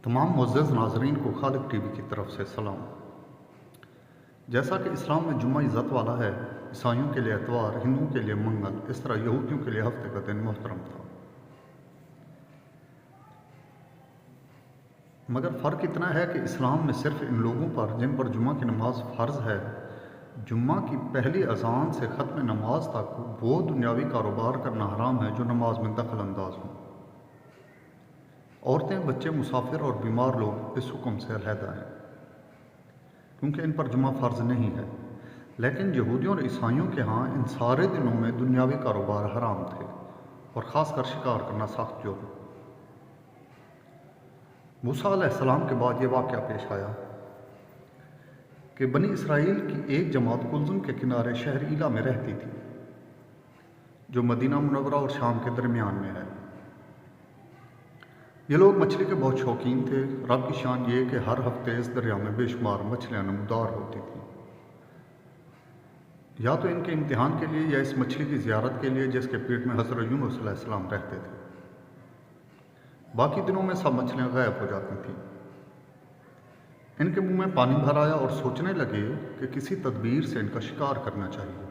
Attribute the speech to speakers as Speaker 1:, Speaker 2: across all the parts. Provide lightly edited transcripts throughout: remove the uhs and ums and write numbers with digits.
Speaker 1: तमाम मुअज़्ज़ज़ नाज़रीन को खालिक टीवी की तरफ से सलाम। जैसा कि इस्लाम में जुम्मा इज़्ज़त वाला है, ईसाइयों के लिए एतवार, हिंदुओं के लिए मंगल, इस तरह यहूदियों के लिए हफ्ते का दिन मोहतरम था। मगर फ़र्क इतना है कि इस्लाम में सिर्फ इन लोगों पर जिन पर जुम्मा की नमाज फ़र्ज़ है, जुम्मा की पहली अज़ान से ख़त्म नमाज तक वो दुनियावी कारोबार करना हराम है जो नमाज में दखल अंदाज हों। औरतें, बच्चे, मुसाफिर और बीमार लोग इस हुक्म से अलहदा हैं क्योंकि इन पर जुम्मा फ़र्ज़ नहीं है। लेकिन यहूदियों और ईसाइयों के यहाँ इन सारे दिनों में दुनियावी कारोबार हराम थे और ख़ासकर शिकार करना सख्त जुर्म। मूसा अलैहिस्सलाम के बाद ये वाक़या पेश आया कि बनी इसराइल की एक जमात कुल्ज़ुम के किनारे शहर ईला में रहती थी, जो मदीना मुनव्वरा और शाम के दरमियान में है। ये लोग मछली के बहुत शौकीन थे। रब की शान ये कि हर हफ्ते इस दरिया में बेशुमार मछलियाँ नमदार होती थीं, या तो इनके इम्तिहान के लिए या इस मछली की ज़ियारत के लिए जिसके पेट में हज़रत यूनुस अलैहिस्सलाम रहते थे। बाकी दिनों में सब मछलियाँ गायब हो जाती थीं। इनके मुंह में पानी भर आया और सोचने लगे कि किसी तदबीर से इनका शिकार करना चाहिए,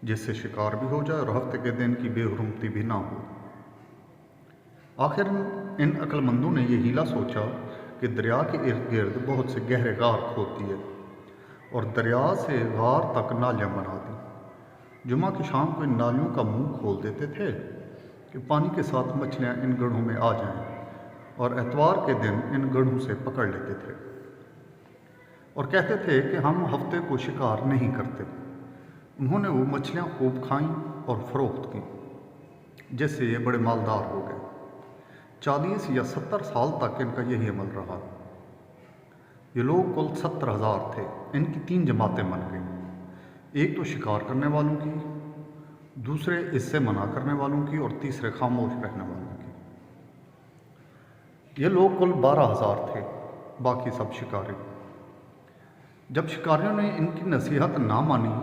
Speaker 1: जिससे शिकार भी हो जाए और हफ्ते के दिन की बेहुरमती भी ना हो। आखिर इन अक्लमंदों ने यह हीला सोचा कि दरिया के इर्द गिर्द बहुत से गहरे गार खोद दिए और दरिया से गार तक नालियाँ बना दी। जुमा की शाम को इन नालियों का मुंह खोल देते थे कि पानी के साथ मछलियाँ इन गढ़ों में आ जाएं, और एतवार के दिन इन गढ़ों से पकड़ लेते थे और कहते थे कि हम हफ्ते को शिकार नहीं करते। उन्होंने वो मछलियाँ खूब खाईं और फ़रोख्त की, जिससे ये बड़े मालदार हो गए। 40 या 70 साल तक इनका यही अमल रहा। ये लोग कुल 70,000 थे। इनकी 3 जमातें बन गईं, एक तो शिकार करने वालों की, दूसरे इससे मना करने वालों की, और तीसरे खामोश रहने वालों की। ये लोग कुल 12,000 थे, बाकी सब शिकारी। जब शिकारियों ने इनकी नसीहत ना मानी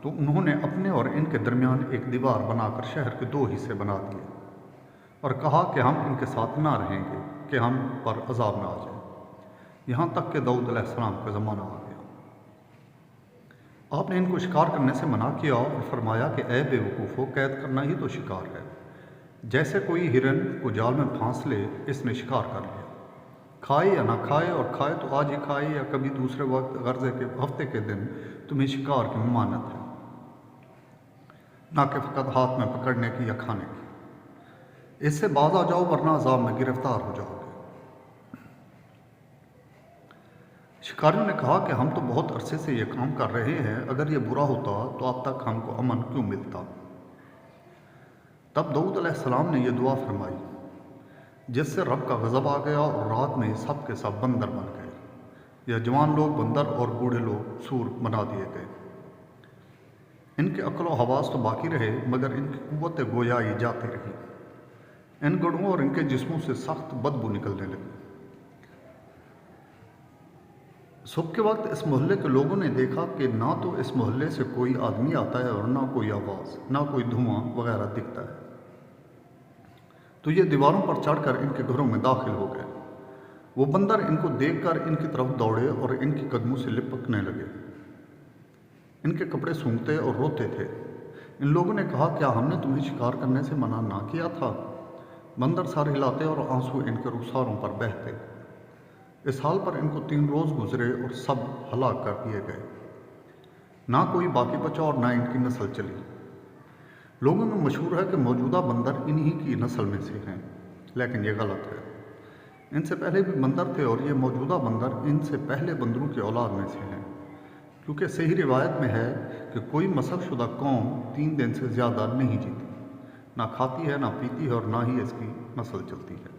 Speaker 1: तो उन्होंने अपने और इनके दरमियान एक दीवार बनाकर शहर के 2 हिस्से बना दिए और कहा कि हम इनके साथ ना रहेंगे कि हम पर अजाब ना आ जाए। यहाँ तक कि दाऊद अलैहिस्सलाम का ज़माना आ गया। आपने इनको शिकार करने से मना किया और फरमाया कि ए बेवकूफ़ो, कैद करना ही तो शिकार है। जैसे कोई हिरन को जाल में फांस ले, इसने शिकार कर लिया। खाए या ना खाए, और खाए तो आज ही खाए या कभी दूसरे वक्त, गर्ज़े के हफ्ते के दिन तुम्हें शिकार की ममानत है, ना कि फ़कत हाथ में पकड़ने की या खाने की। इससे बाज आ जाओ वरना अज़ाब में गिरफ्तार हो जाओगे। शिकारियों ने कहा कि हम तो बहुत अरसे से ये काम कर रहे हैं, अगर ये बुरा होता तो अब तक हमको अमन क्यों मिलता। तब दाऊद अलैहिस्सलाम ने यह दुआ फरमाई, जिससे रब का गज़ब आ गया और रात में सब के सब बंदर बन गए, या जवान लोग बंदर और बूढ़े लोग सूर बना दिए गए। इनके अक्ल व हवास तो बाकी रहे, मगर इनकी कुव्वत गोयाई जाती रही। इन गढ़ों और इनके जिस्मों से सख्त बदबू निकलने लगी। सुबह के वक्त इस मोहल्ले के लोगों ने देखा कि ना तो इस मोहल्ले से कोई आदमी आता है और ना कोई आवाज़, ना कोई धुआं वगैरह दिखता है। तो ये दीवारों पर चढ़कर इनके घरों में दाखिल हो गए। वो बंदर इनको देखकर इनकी तरफ दौड़े और इनके कदमों से लिपकने लगे। इनके कपड़े सूंघते और रोते थे। इन लोगों ने कहा, क्या हमने तुम्हें शिकार करने से मना ना किया था? बंदर सर हिलाते और आंसू इनके रुखसारों पर बहते। इस हाल पर इनको 3 रोज़ गुजरे और सब हलाक कर दिए गए। ना कोई बाकी बचा और ना इनकी नस्ल चली। लोगों में मशहूर है कि मौजूदा बंदर इन्हीं की नस्ल में से हैं, लेकिन ये गलत है। इनसे पहले भी बंदर थे और ये मौजूदा बंदर इनसे पहले बंदरों की औलाद में से हैं, क्योंकि सही रिवायत में है कि कोई मसलशुदा कौम 3 दिन से ज़्यादा नहीं जीती, ना खाती है, ना पीती है, और ना ही इसकी नस्ल चलती है।